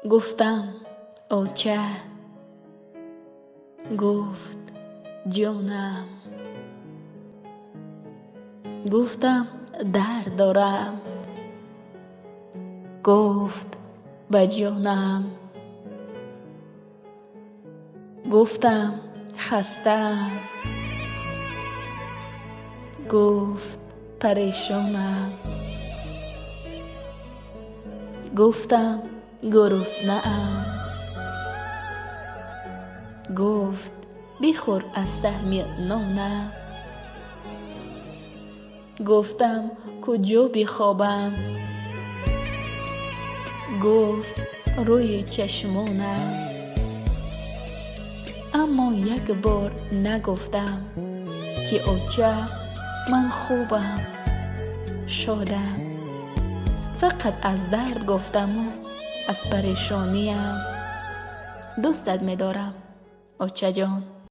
گفتم اوچه، گفت جانم. گفتم درد دارم، گفت به جانم. گفتم خستم، گفت پریشانم. گفتم گرسنه‌ام، گفت بخور از سهم نانم. گفتم کجا بخوابم، گفت روی چشمانم. اما یک بار نگفتم که اوچه من خوبم، شادم. فقط از درد گفتم و از پریشانیم. دوستت می‌دارم اوچه جان.